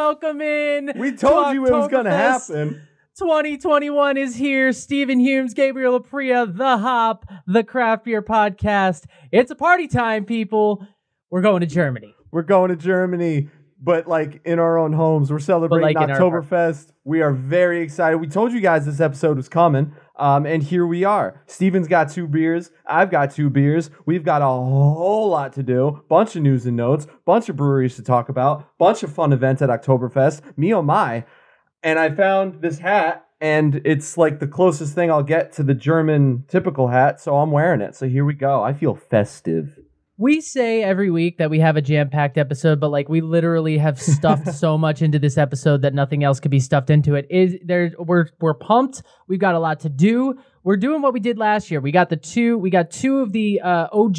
welcome in. We told you it was going to happen. 2021 is here. Stephen Humes, Gabriel Apria, The Hop, the Craft Beer Podcast. It's a party time, people. We're going to Germany. But like in our own homes. We're celebrating Oktoberfest. We are very excited. We told you guys this episode was coming, and here we are. Steven's got 2 beers. I've got 2 beers. We've got a whole lot to do. Bunch of news and notes. Bunch of breweries to talk about. Bunch of fun events at Oktoberfest. Me oh my. And I found this hat, and it's like the closest thing I'll get to the German typical hat, so I'm wearing it. So here we go. I feel festive. We say every week that we have a jam-packed episode, but like we literally have stuffed so much into this episode that nothing else could be stuffed into it. We're pumped. We've got a lot to do. We're doing what we did last year. We got 2 of the OG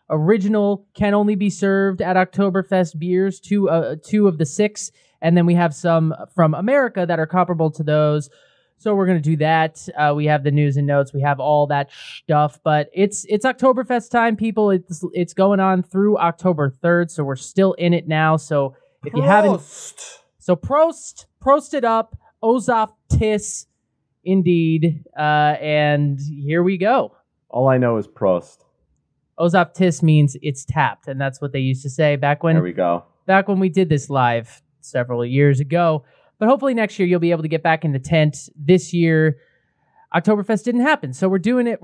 original can only be served at Oktoberfest beers, 2 of the 6. And then we have some from America that are comparable to those. So we're going to do that. We have the news and notes. We have all that stuff. But it's Oktoberfest time, people. It's going on through October 3rd. So we're still in it now. So if you haven't... So Prost it up. Ozaft Tis, indeed. And here we go. All I know is Prost. Ozaft Tis means it's tapped. And that's what they used to say back when... There we go. Back when we did this live several years ago. But hopefully next year you'll be able to get back in the tent. This year, Oktoberfest didn't happen. So we're doing it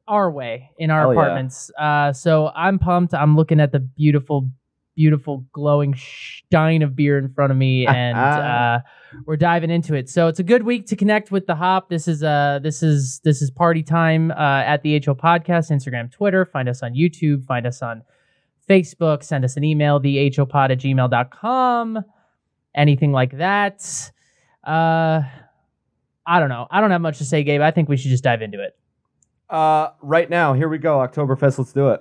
our way in our apartments. Yeah. So I'm pumped. I'm looking at the beautiful, beautiful glowing stein of beer in front of me, and we're diving into it. So it's a good week to connect with the Hop. This is party time at the HO Podcast, Instagram, Twitter. Find us on YouTube. Find us on Facebook. Send us an email, thehopod@gmail.com. Anything like that. I don't know. I don't have much to say, Gabe. I think we should just dive into it. Right now, here we go. Oktoberfest, let's do it.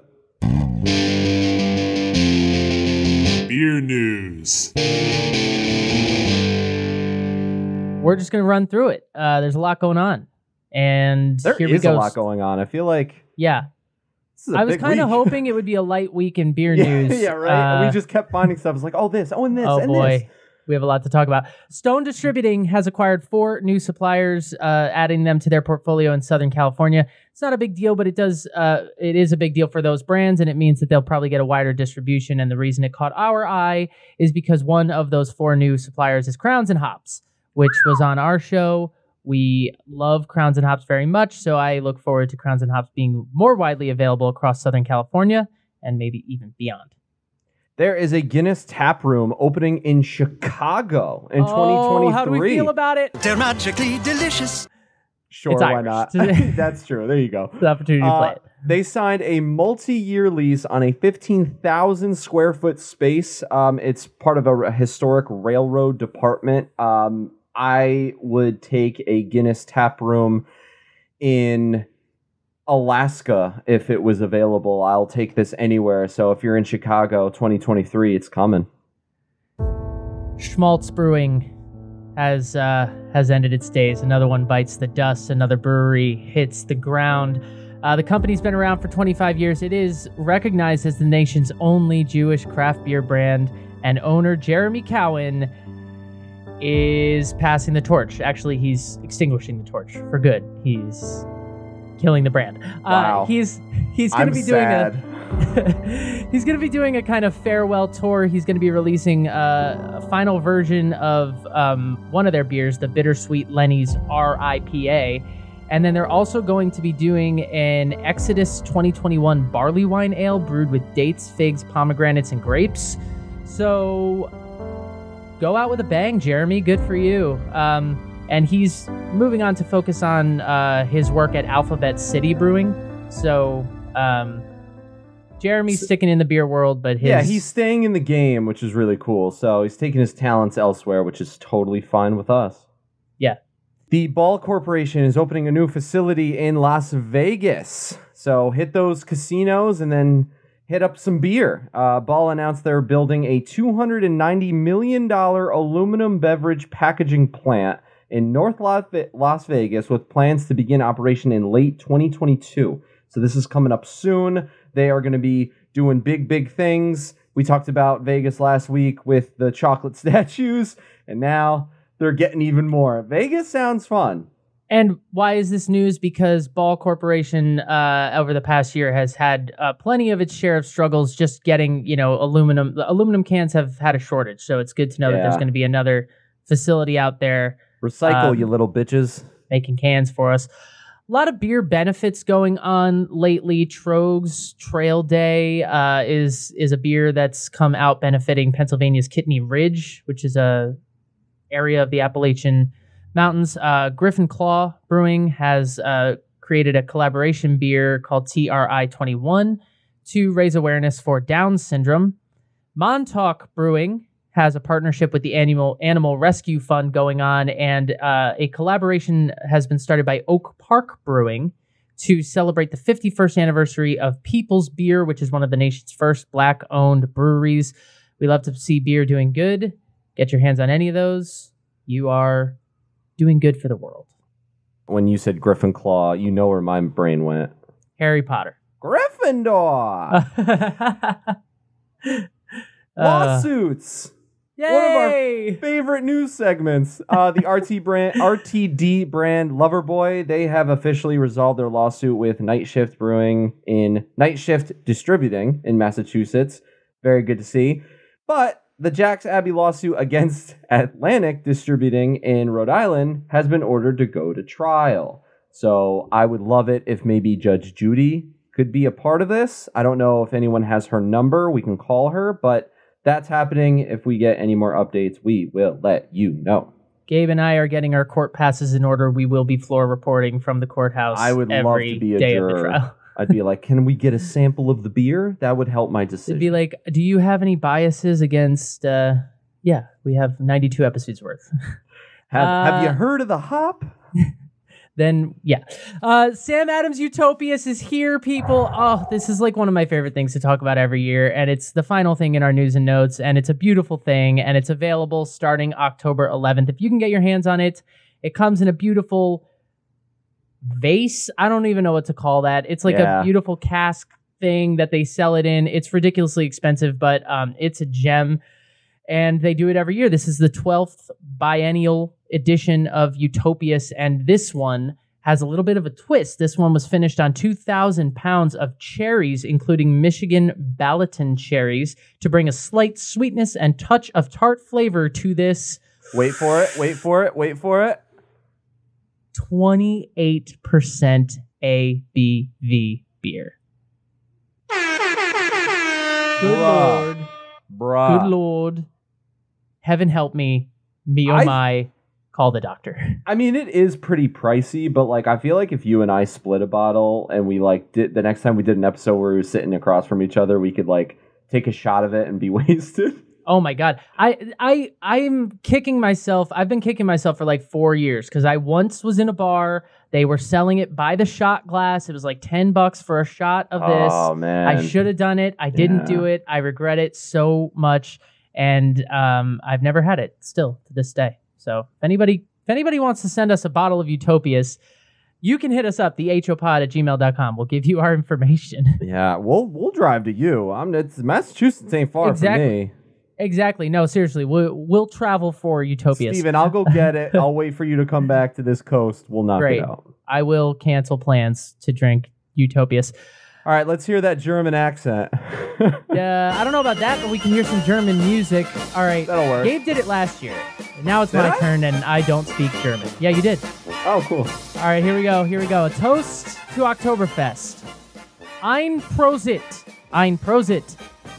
Beer news. We're just going to run through it. There's a lot going on. And there is a lot going on. I feel like... Yeah. I was kind of hoping it would be a light week in beer news. Yeah, right. We just kept finding stuff. It's like, and this, and boy. this. We have a lot to talk about. Stone Distributing has acquired 4 new suppliers, adding them to their portfolio in Southern California. It's not a big deal, but it is a big deal for those brands, and it means that they'll probably get a wider distribution. And the reason it caught our eye is because one of those 4 new suppliers is Crowns and Hops, which was on our show. We love Crowns and Hops very much, so I look forward to Crowns and Hops being more widely available across Southern California and maybe even beyond. There is a Guinness tap room opening in Chicago in 2023. How do we feel about it? They're magically delicious. Sure, why not? That's true. There you go. It's an opportunity to play it. They signed a multi-year lease on a 15,000 square foot space. It's part of a historic railroad department. I would take a Guinness tap room in Alaska if it was available. I'll take this anywhere. So if you're in Chicago, 2023, it's coming. Schmaltz Brewing has ended its days. Another one bites the dust. Another brewery hits the ground. The company's been around for 25 years. It is recognized as the nation's only Jewish craft beer brand, and owner Jeremy Cowan is passing the torch. Actually, he's extinguishing the torch for good. He's killing the brand. Wow. He's going to be doing he's going to be doing a kind of farewell tour. He's going to be releasing a final version of one of their beers, the Bittersweet Lenny's RIPA. And then they're also going to be doing an Exodus 2021 barley wine ale brewed with dates, figs, pomegranates, and grapes. So go out with a bang, Jeremy. Good for you. And he's moving on to focus on his work at Alphabet City Brewing. So Jeremy's sticking in the beer world, but he's staying in the game, which is really cool. So he's taking his talents elsewhere, which is totally fine with us. Yeah. The Ball Corporation is opening a new facility in Las Vegas. So hit those casinos and then hit up some beer. Ball announced they're building a $290 million aluminum beverage packaging plant in North Las Vegas with plans to begin operation in late 2022. So this is coming up soon. They are going to be doing big things, We talked about Vegas last week with the chocolate statues, and now they're getting even more. Vegas sounds fun. And why is this news? Because Ball Corporation over the past year has had plenty of its share of struggles just getting, aluminum. The aluminum cans have had a shortage, so it's good to know that there's going to be another facility out there. Recycle, you little bitches. Making cans for us. A lot of beer benefits going on lately. Trogs Trail Day is a beer that's come out benefiting Pennsylvania's Kidney Ridge, which is a area of the Appalachian Mountains. Griffin Claw Brewing has created a collaboration beer called TRI-21 to raise awareness for Down syndrome. Montauk Brewing has a partnership with the Animal Rescue Fund going on, and a collaboration has been started by Oak Park Brewing to celebrate the 51st anniversary of People's Beer, which is one of the nation's first Black-owned breweries. We love to see beer doing good. Get your hands on any of those. You are doing good for the world. When you said Griffin Claw, you know where my brain went. Harry Potter. Gryffindor! Lawsuits! Yay! One of our favorite news segments. The RTD brand Loverboy, they have officially resolved their lawsuit with Night Shift Distributing in Massachusetts. Very good to see. But the Jack's Abbey lawsuit against Atlantic Distributing in Rhode Island has been ordered to go to trial. So I would love it if maybe Judge Judy could be a part of this. I don't know if anyone has her number. We can call her, but that's happening. If we get any more updates, we will let you know. Gabe and I are getting our court passes in order. We will be floor reporting from the courthouse. I would love to be a juror. I'd be like, can we get a sample of the beer? That would help my decision. It'd be like, do you have any biases against... yeah, we have 92 episodes worth. Have you heard of the hop? Then, yeah. Sam Adams Utopias is here, people. Oh, this is like one of my favorite things to talk about every year, and it's the final thing in our news and notes, and it's a beautiful thing, and it's available starting October 11th. If you can get your hands on it, it comes in a beautiful vase. I don't even know what to call that. It's like a beautiful cask thing that they sell it in. It's ridiculously expensive, but it's a gem, and they do it every year. This is the 12th biennial edition of Utopias, and this one has a little bit of a twist. This one was finished on 2,000 pounds of cherries, including Michigan Ballatin cherries, to bring a slight sweetness and touch of tart flavor to this. Wait for it. 28% ABV beer. Good Lord. Heaven help me. Me oh my. Call the doctor. I mean, it is pretty pricey, but like I feel like if you and I split a bottle and we like did the next time we did an episode where we were sitting across from each other, we could like take a shot of it and be wasted. Oh my God. I'm kicking myself. I've been kicking myself for like 4 years because I once was in a bar. They were selling it by the shot glass. It was like $10 for a shot of this. Oh man. I should have done it. I didn't do it. I regret it so much. And I've never had it still to this day. So if anybody wants to send us a bottle of Utopias, you can hit us up, thehopod@gmail.com. We'll give you our information. Yeah, we'll drive to you. Massachusetts ain't far from me. Exactly. No, seriously, we'll travel for Utopias. Steven, I'll go get it. I'll wait for you to come back to this coast. We'll knock it out. I will cancel plans to drink Utopias. All right, let's hear that German accent. I don't know about that, but we can hear some German music. All right. That'll work. Gabe did it last year. Now it's my turn, and I don't speak German. Yeah, you did. Oh, cool. All right, here we go. A toast to Oktoberfest. Ein Prosit,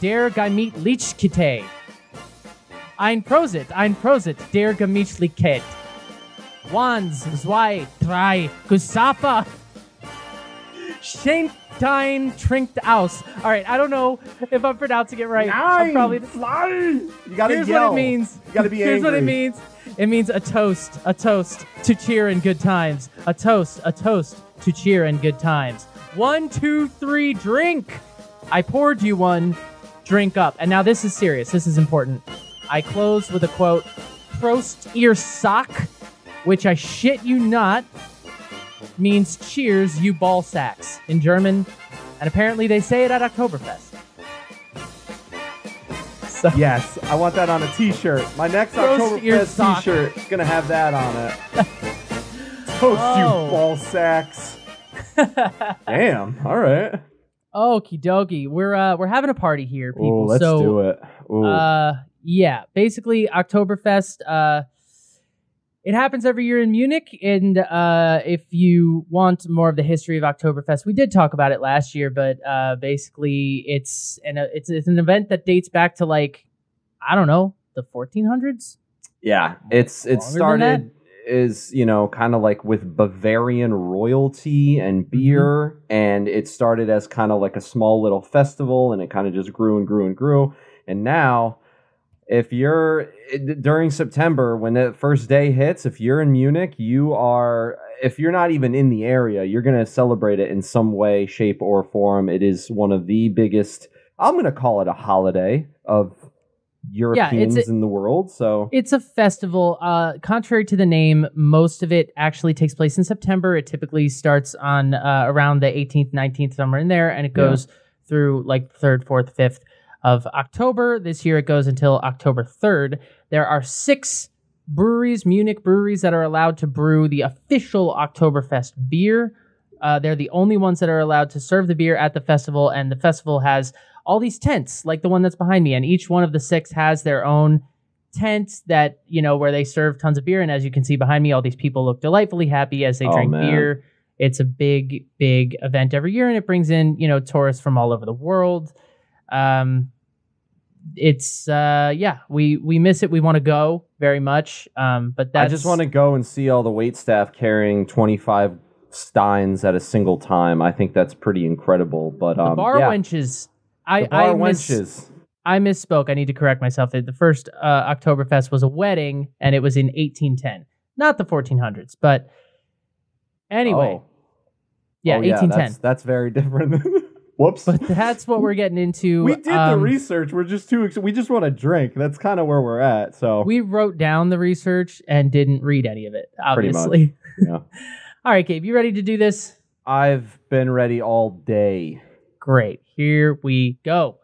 der Gemütlichkeit. Ein Prosit, der Gemütlichkeit. 1, 2, 3, Gustafa. Scheintine trinkt aus. All right, I don't know if I'm pronouncing it right. I'm probably fly. You gotta Here's yell. What it means. You gotta be angry. Here's what it means. It means a toast to cheer and good times. A toast to cheer and good times. 1, 2, 3, drink. I poured you one. Drink up. And now this is serious. This is important. I close with a quote. Prost ihr Sack, which I shit you not, means cheers, you ball sacks in German, and apparently they say it at Oktoberfest. So. Yes, I want that on a t-shirt. My next Oktoberfest t-shirt is going to have that on it. Toast, you ball sacks. Damn, all right. Okie dokie. We're having a party here, people. Ooh, let's do it. Ooh. Yeah, basically Oktoberfest, it happens every year in Munich, and if you want more of the history of Oktoberfest, we did talk about it last year, but basically it's an event that dates back to like, I don't know, the 1400s? Yeah, it started is, kind of like with Bavarian royalty and beer, and it started as kind of like a small little festival, and it kind of just grew and grew and grew, and now... If you're during September, when the first day hits, if you're in Munich, if you're not even in the area, you're going to celebrate it in some way, shape, or form. It is one of the biggest, I'm going to call it a holiday of Europeans in the world. So it's a festival. Contrary to the name, most of it actually takes place in September. It typically starts on around the 18th, 19th, somewhere in there, and it goes through like 3rd, 4th, 5th. Of October. This year it goes until October 3rd. There are 6 breweries, Munich breweries, that are allowed to brew the official Oktoberfest beer. They're the only ones that are allowed to serve the beer at the festival, and the festival has all these tents, like the one that's behind me, and each one of the 6 has their own tent that, where they serve tons of beer, and as you can see behind me, all these people look delightfully happy as they drink beer. It's a big, big event every year, and it brings in, tourists from all over the world. It's we miss it. We want to go very much. But I just want to go and see all the waitstaff carrying 25 steins at a single time. I think that's pretty incredible. But the bar wenches. I misspoke. I need to correct myself. The first Oktoberfest was a wedding, and it was in 1810, not the 1400s. But anyway, 1810. That's very different. Whoops. But that's what we're getting into. We did the research. We're just we just want to drink. That's kind of where we're at. So we wrote down the research and didn't read any of it, obviously. Pretty much. Yeah. All right, Gabe, you ready to do this? I've been ready all day. Great. Here we go.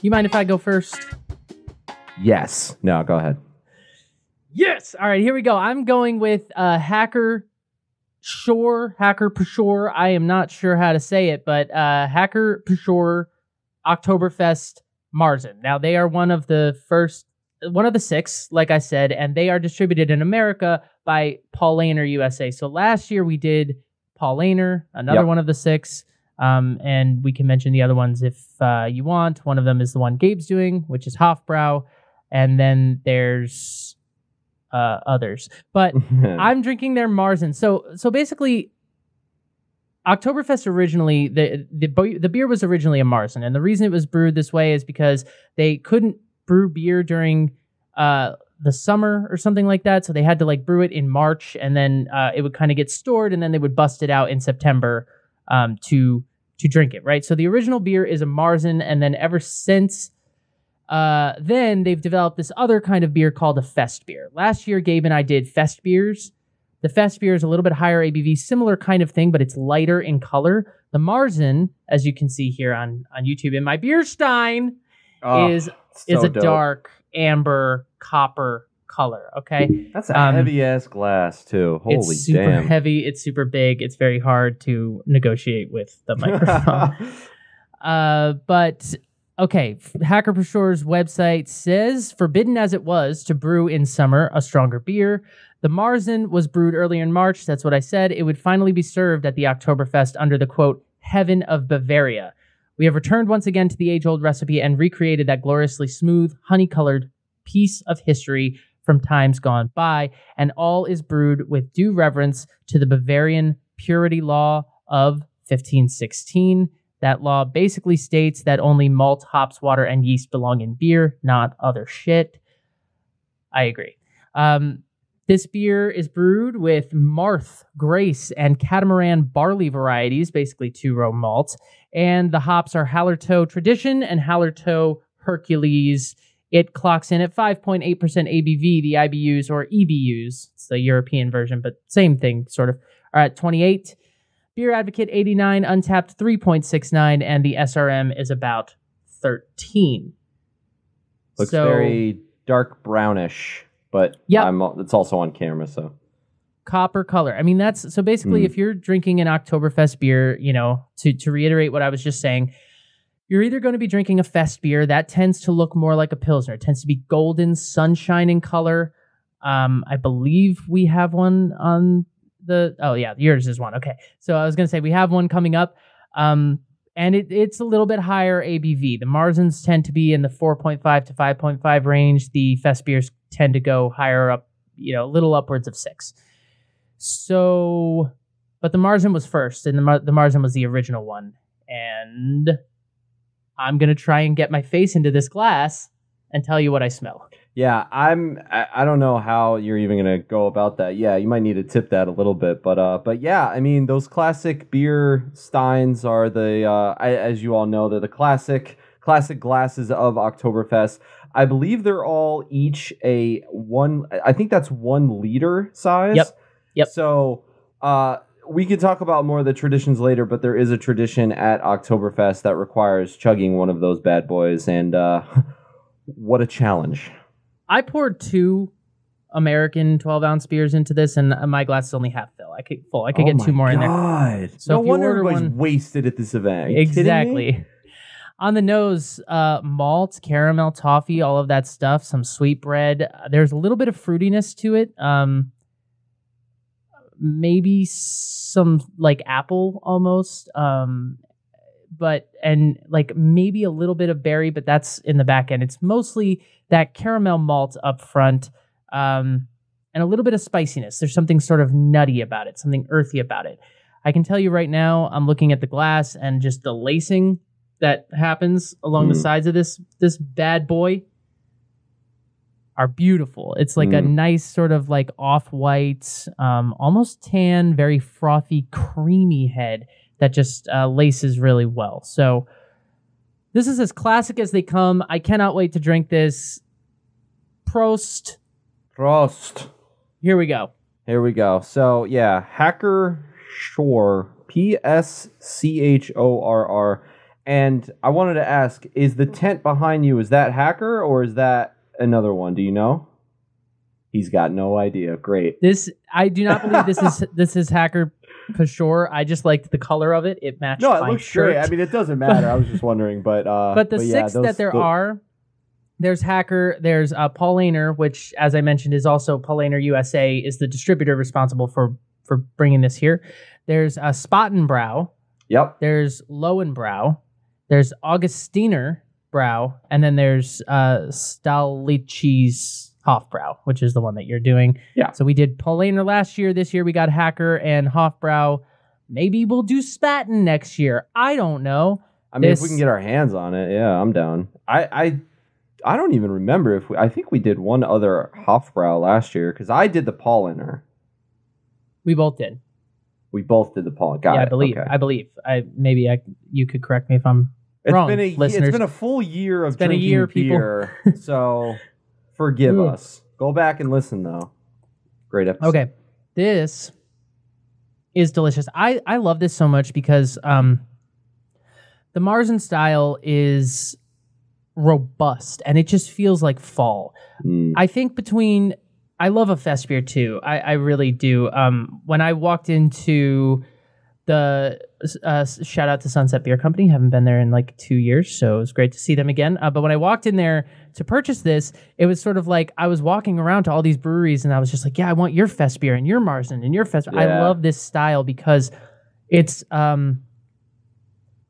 You mind if I go first? Yes. No, go ahead. Yes. All right, here we go. I'm going with Hacker-Pschorr. I am not sure how to say it, but Hacker-Pschorr Oktoberfest Märzen. Now, they are one of the 6, like I said, and they are distributed in America by Paulaner USA. So last year we did Paulaner, another one of the 6. And we can mention the other ones if you want. One of them is the one Gabe's doing, which is Hofbräu. And then there's others. But I'm drinking their Märzen. So basically, Oktoberfest originally, the beer was originally a Märzen. And the reason it was brewed this way is because they couldn't brew beer during the summer or something like that. So they had to brew it in March. And then it would kind of get stored. And then they would bust it out in September to drink it, right? So the original beer is a Märzen, and then ever since then, they've developed this other kind of beer called a Fest beer. Last year, Gabe and I did Fest beers. The Fest beer is a little bit higher ABV, similar kind of thing, but it's lighter in color. The Märzen, as you can see here on YouTube in my beer stein, is a dark amber copper color, okay? That's a heavy-ass glass, too. Holy damn. It's super heavy. It's super big. It's very hard to negotiate with the microphone. But, okay, Hacker-Pschorr's website says, forbidden as it was to brew in summer a stronger beer, the Märzen was brewed earlier in March. That's what I said. It would finally be served at the Oktoberfest under the, quote, heaven of Bavaria. We have returned once again to the age-old recipe and recreated that gloriously smooth, honey-colored piece of history from times gone by, and all is brewed with due reverence to the Bavarian purity law of 1516. That law basically states that only malt, hops, water, and yeast belong in beer, not other shit. I agree. This beer is brewed with Marth, Grace, and Catamaran barley varieties, basically 2-row malt. And the hops are Hallertau Tradition and Hallertau Hercules. It clocks in at 5.8% ABV. The IBUs or EBUs, it's the European version, but same thing, sort of, are at 28. Beer Advocate 89, Untapped 3.69, and the SRM is about 13. Looks very dark brownish, but it's also on camera, so. Copper color. I mean, that's so basically if you're drinking an Oktoberfest beer, to reiterate what I was just saying, you're either going to be drinking a fest beer that tends to look more like a Pilsner. It tends to be golden, sunshine in color. I believe we have one on yours is one. Okay. So I was going to say we have one coming up. And it's a little bit higher ABV. The Marzens tend to be in the 4.5 to 5.5 range. The fest beers tend to go higher up, a little upwards of 6. So, but the Marzen was first, and the Marzen was the original one. And I'm going to try and get my face into this glass and tell you what I smell. Yeah, I don't know how you're even going to go about that. Yeah, you might need to tip that a little bit. But yeah, I mean, those classic beer steins are as you all know, they're the classic glasses of Oktoberfest. I believe they're all each I think that's 1 liter size. Yep. So, we could talk about more of the traditions later, but there is a tradition at Oktoberfest that requires chugging one of those bad boys, and what a challenge. I poured 2 American 12-ounce beers into this, and my glass is only half full. I could get 2 more in there. So no wonder everybody's wasted at this event. Exactly. On the nose, malt, caramel, toffee, all of that stuff, some sweet bread. There's a little bit of fruitiness to it. Maybe some like apple almost, but maybe a little bit of berry, but that's in the back end. It's mostly that caramel malt up front, and a little bit of spiciness. There's something sort of nutty about it, something earthy about it. I can tell you right now, I'm looking at the glass and just the lacing that happens along the sides of this bad boy are beautiful. It's like a nice sort of like off-white, almost tan, very frothy, creamy head that just laces really well. So this is as classic as they come. I cannot wait to drink this. Prost. Here we go. So yeah, Hacker-Pschorr, Pschorr. And I wanted to ask, is the tent behind you, is that Hacker or is that another one? Do you know? He's got no idea. Great. I do not believe this is Hacker-Pschorr. I just liked the color of it. It matched my shirt. No, it looks great. I mean, it doesn't matter. I was just wondering, but the 6 that there are, there's Hacker, there's Paulaner, which, as I mentioned, is also Paulaner USA, is the distributor responsible for bringing this here. There's Spätenbrau. Yep. There's Lowenbrau. There's Augustiner Brau, and then there's Stalich's Hofbräu, which is the one that you're doing. Yeah. So we did Paulaner last year. This year we got Hacker and Hofbräu. Maybe we'll do Spaten next year. I don't know. I mean, if we can get our hands on it, yeah, I'm down. I don't even remember I think we did one other Hofbräu last year because I did the Paulaner. We both did. We both did the Paulaner. Got it. I believe. Okay. I believe. You could correct me if I'm wrong, listeners. It's been a full year of drinking beer, so forgive us. Go back and listen, though. Great episode. Okay. This is delicious. I love this so much because the Marzen style is robust, and it just feels like fall. I think I love a fest beer, too. I really do. When I walked into the shout out to Sunset Beer Company. Haven't been there in like 2 years, so it was great to see them again. But when I walked in there to purchase this, it was sort of like I was walking around to all these breweries, and I was just like, yeah, I want your fest beer and your Marzen and your fest. Yeah. I love this style because it's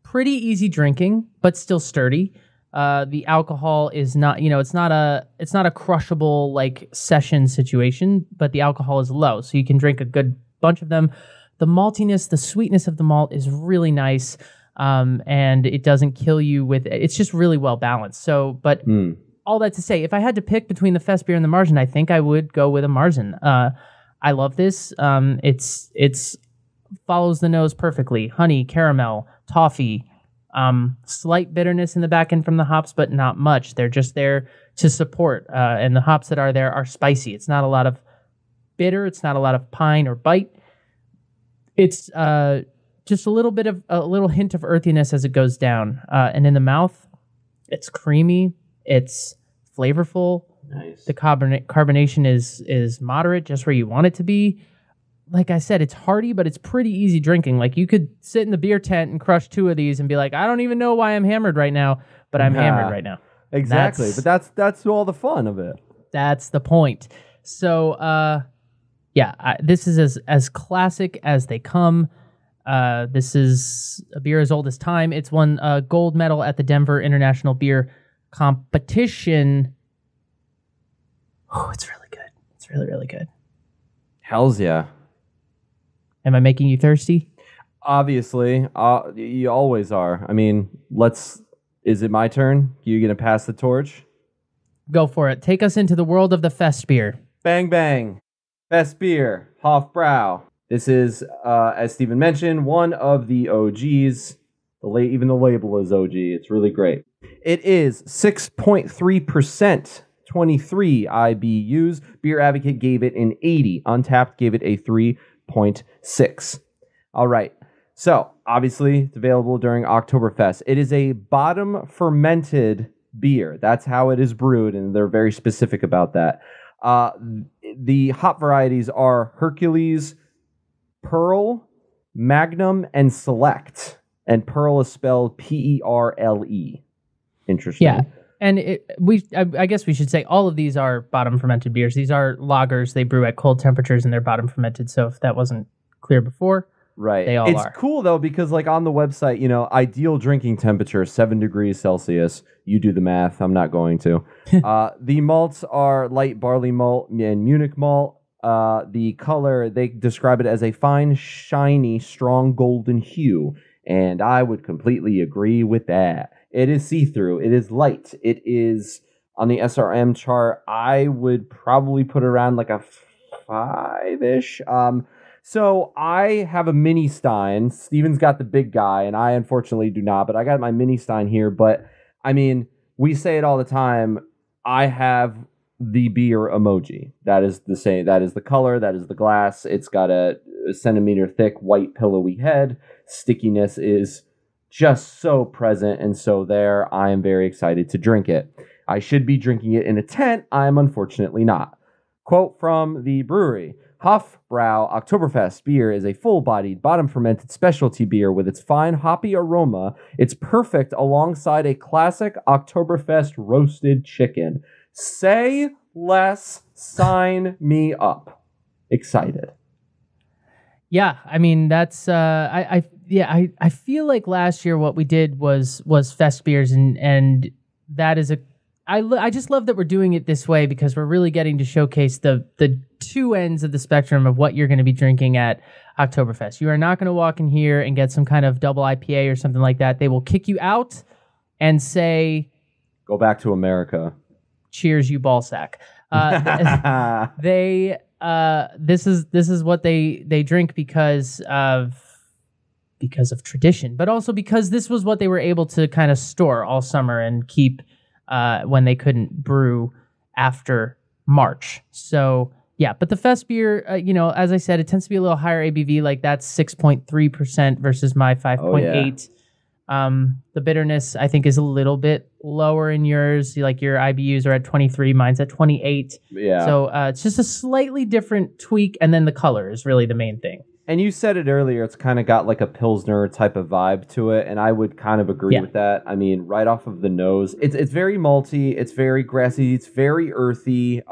pretty easy drinking, but still sturdy. The alcohol is not, it's not a crushable like session situation, but the alcohol is low, so you can drink a good bunch of them. The maltiness, the sweetness of the malt is really nice, and it doesn't kill you with. It's just really well balanced. So, but all that to say, if I had to pick between the Fest beer and the Marzen, I think I would go with a Marzen. I love this. It's follows the nose perfectly. Honey, caramel, toffee, slight bitterness in the back end from the hops, but not much. They're just there to support. And the hops that are there are spicy. It's not a lot of bitter. It's not a lot of pine or bite. It's just a little hint of earthiness as it goes down. And in the mouth, it's creamy. It's flavorful. Nice. The carbonation is moderate, just where you want it to be. Like I said, it's hearty, but it's pretty easy drinking. Like you could sit in the beer tent and crush 2 of these and be like, I don't even know why I'm hammered right now, but I'm hammered right now. Exactly. But that's all the fun of it. That's the point. So, this is as classic as they come. This is a beer as old as time. It's won a gold medal at the Denver International Beer Competition. Oh, it's really good. It's really, really good. Hells yeah. Am I making you thirsty? Obviously. You always are. I mean, is it my turn? You going to pass the torch? Go for it. Take us into the world of the Fest beer. Bang, bang. Fest beer. Hofbräu. This is, as Steven mentioned, one of the OGs. Even the label is OG. It's really great. It is 6.3%, 23 IBUs. Beer Advocate gave it an 80. Untapped gave it a 3.6. All right. So, obviously, it's available during Oktoberfest. It is a bottom fermented beer. That's how it is brewed, and they're very specific about that. The hop varieties are Hercules, Pearl, Magnum, and Select. And Pearl is spelled P-E-R-L-E. Interesting. Yeah. And I guess we should say all of these are bottom fermented beers. These are lagers. They brew at cold temperatures and they're bottom fermented. So if that wasn't clear before, right. They all are. It's cool though, because like on the website, ideal drinking temperature, 7 degrees Celsius. You do the math. I'm not going to. The malts are light barley malt and Munich malt. The color, they describe it as a fine, shiny, strong golden hue. And I would completely agree with that. It is see-through. It is light. It is, on the SRM chart, I would probably put it around like a 5-ish. So I have a mini Stein. Steven's got the big guy, and I unfortunately do not. But I got my mini Stein here. But, I mean, we say it all the time. I have the beer emoji. That is the same. That is the color. That is the glass. It's got a centimeter thick white pillowy head. Stickiness is just so present and so there. I am very excited to drink it. I should be drinking it in a tent. I am unfortunately not. Quote from the brewery. Hofbräu Oktoberfest beer is a full-bodied, bottom-fermented specialty beer with its fine hoppy aroma. It's perfect alongside a classic Oktoberfest roasted chicken. Say less, sign me up. Excited. Yeah, I mean that's I feel like last year what we did was Fest beers and that is I just love that we're doing it this way because we're really getting to showcase the two ends of the spectrum of what you're going to be drinking at Oktoberfest. You are not going to walk in here and get some kind of double IPA or something like that. They will kick you out and say, "Go back to America." Cheers, you ballsack. This is what they drink because of tradition, but also because this was what they were able to kind of store all summer and keep when they couldn't brew after March. So yeah, but the Fest beer, as I said, it tends to be a little higher ABV. Like that's 6.3% versus my 5.8. Oh, yeah. The bitterness I think is a little bit lower in yours. Like your IBUs are at 23, mine's at 28. Yeah. So it's just a slightly different tweak, and then the color is really the main thing. And you said it earlier, it's kind of got like a Pilsner type of vibe to it, and I would kind of agree with that. I mean, right off of the nose, it's very malty, it's very grassy, it's very earthy.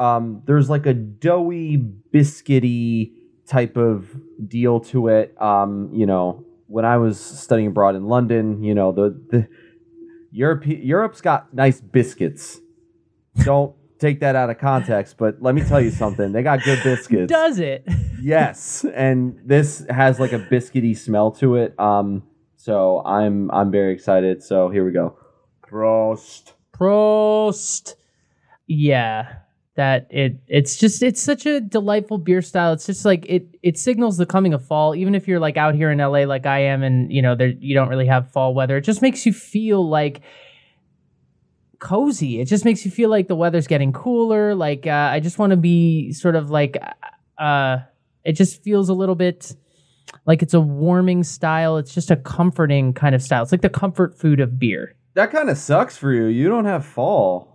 There's like a doughy, biscuity type of deal to it. When I was studying abroad in London, the Europe's got nice biscuits. Don't take that out of context, but let me tell you something. They got good biscuits. Does it? Yes, and this has like a biscuity smell to it. So I'm very excited. So here we go. Prost. Prost. yeah, that it's such a delightful beer style. It's just like it signals the coming of fall. Even if you're like out here in LA like I am, and you don't really have fall weather, it just makes you feel like cozy. It just makes you feel like the weather's getting cooler. Like I just want to be sort of like it just feels a little bit like it's a warming style. It's just a comforting kind of style. It's like the comfort food of beer. That kind of sucks for you. You don't have fall.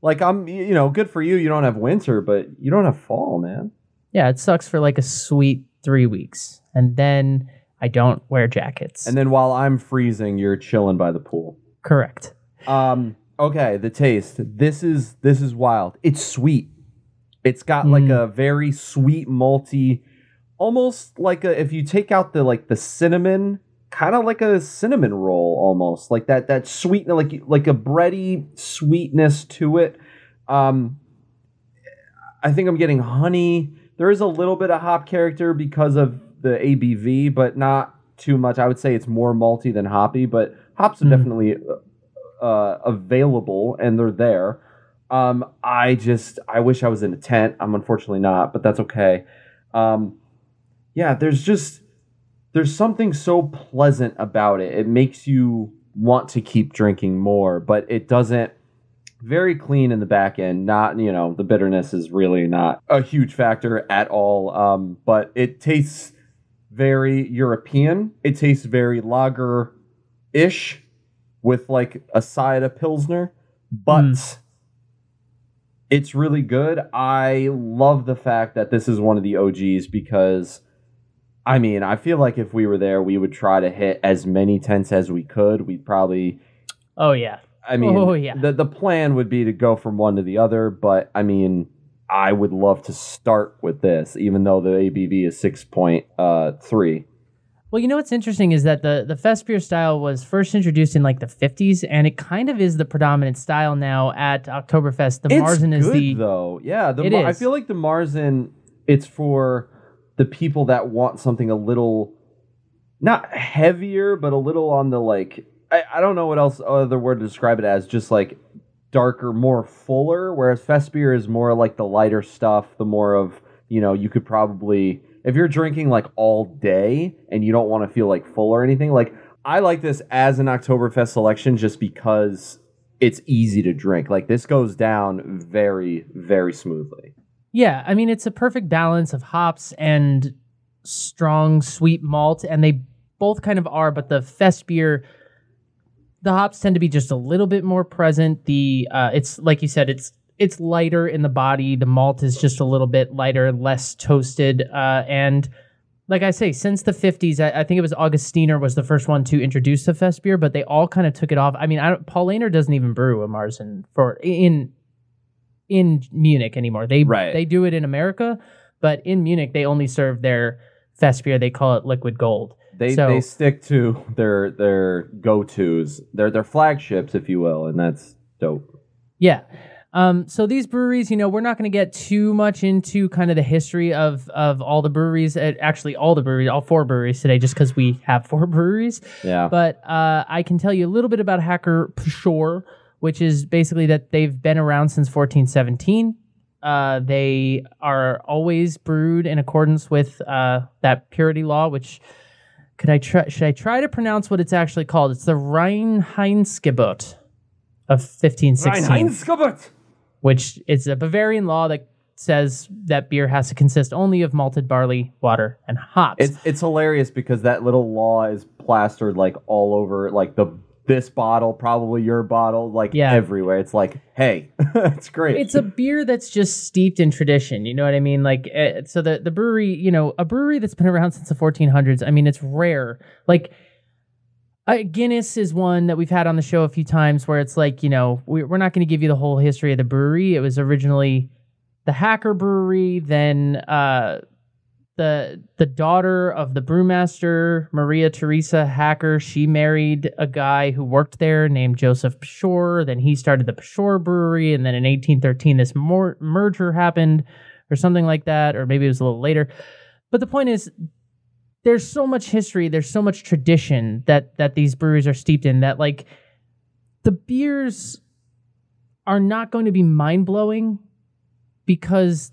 Like, good for you. You don't have winter, but you don't have fall, man. Yeah, it sucks for like a sweet 3 weeks. And then I don't wear jackets. And then while I'm freezing, you're chilling by the pool. Correct. Okay, the taste. This is wild. It's sweet. It's got like a very sweet, malty, almost like if you take out the cinnamon, kind of like a cinnamon roll almost. Like that sweet, like a bready sweetness to it. I think I'm getting honey. There is a little bit of hop character because of the ABV, but not too much. I would say it's more malty than hoppy, but hops are definitely available, and they're there. I wish I was in a tent. I'm unfortunately not, but that's okay. There's something so pleasant about it. It makes you want to keep drinking more, but it doesn't. Very clean in the back end. Not, the bitterness is really not a huge factor at all. But it tastes very European. It tastes very lager-ish with like a side of Pilsner, but it's really good. I love the fact that this is one of the OGs because, I feel like if we were there, we would try to hit as many tents as we could. We'd probably... Oh, yeah. The plan would be to go from one to the other, but, I would love to start with this, even though the ABV is 6.3. Well, what's interesting is that the fest beer style was first introduced in like the 50s, and it kind of is the predominant style now at Oktoberfest. The Märzen is good, though. Yeah, I feel like the Märzen, it's for the people that want something a little, not heavier, but a little on the like, I don't know what other word to describe it as, just like darker, more fuller, whereas fest beer is more like the lighter stuff, the more of, you could probably, if you're drinking like all day and you don't want to feel like full or anything, like I like this as an Oktoberfest selection just because it's easy to drink. Like this goes down very, very smoothly. Yeah, it's a perfect balance of hops and strong, sweet malt, and they both kind of are, but the fest beer, the hops tend to be just a little bit more present. It's like you said, it's lighter in the body. The malt is just a little bit lighter, less toasted. And like I say, since the 50s, I think it was Augustiner was the first one to introduce the fest beer, but they all kind of took it off. Paulaner doesn't even brew a Märzen in Munich anymore. They do it in America, but in Munich they only serve their fest beer. They call it Liquid Gold. They stick to their go-tos, their flagships, if you will, and that's dope. Yeah. So these breweries, we're not going to get too much into kind of the history of all the breweries, actually all 4 breweries today, just because we have 4 breweries. Yeah. But I can tell you a little bit about Hacker-Pschorr, which is basically that they've been around since 1417. They are always brewed in accordance with that purity law, which should I try to pronounce what it's actually called? It's the Reinheitsgebot of 1516. Reinheitsgebot! Which is a Bavarian law that says that beer has to consist only of malted barley, water, and hops. It's hilarious because that little law is plastered like all over, like this bottle, probably your bottle, everywhere. It's like, hey, it's great. It's a beer that's just steeped in tradition. You know what I mean? Like, so the brewery, a brewery that's been around since the 1400s. It's rare. Like, Guinness is one that we've had on the show a few times where it's like, we're not going to give you the whole history of the brewery. It was originally the Hacker Brewery, then the daughter of the brewmaster, Maria Theresa Hacker, she married a guy who worked there named Joseph Pschorr. Then he started the Pschorr Brewery, and then in 1813 this merger happened or something like that, or maybe it was a little later. But the point is, there's so much history, there's so much tradition that these breweries are steeped in that, like, the beers are not going to be mind-blowing because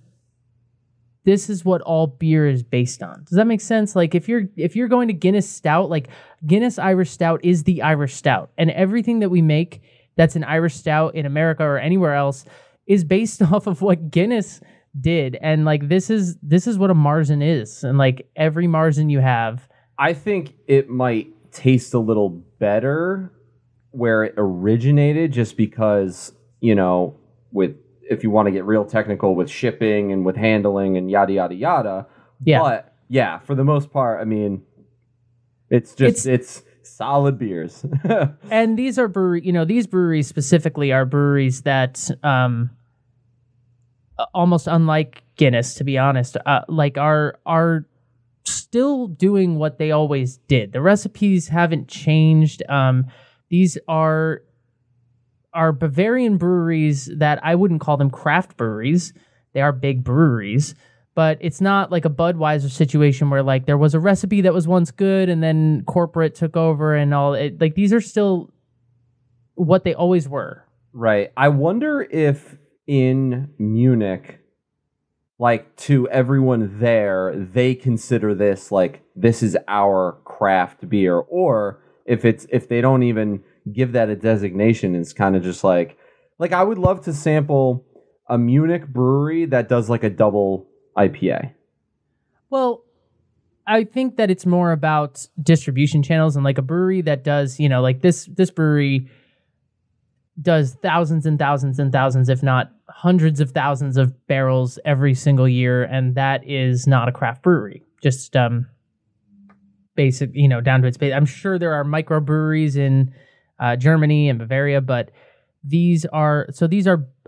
this is what all beer is based on. Does that make sense? Like if you're going to Guinness Stout, like Guinness Irish Stout is the Irish Stout, and everything that we make that's an Irish Stout in America or anywhere else is based off of what Guinness did. And like this is what a Marzen is, and like every Marzen you have, I think it might taste a little better where it originated, just because, you know, with, if you want to get real technical with shipping and with handling and yada yada yada. Yeah. But yeah, for the most part, I mean, it's solid beers. And these are these breweries specifically are breweries that almost unlike Guinness, to be honest, like are still doing what they always did. The recipes haven't changed. These are Bavarian breweries that I wouldn't call them craft breweries. They are big breweries, but it's not like a Budweiser situation where like there was a recipe that was once good and then corporate took over and all. Like these are still what they always were. Right. I wonder if in Munich, like to everyone there, they consider this like this is our craft beer, or if they don't even give that a designation, it's kind of just like I would love to sample a Munich brewery that does like a double IPA. Well, I think that it's more about distribution channels, and like a brewery that does, you know, like this brewery does thousands and thousands and thousands, if not hundreds of thousands of barrels every single year, and that is not a craft brewery. Just basic, you know, down to its base. I'm sure there are microbreweries in Germany and Bavaria, but these are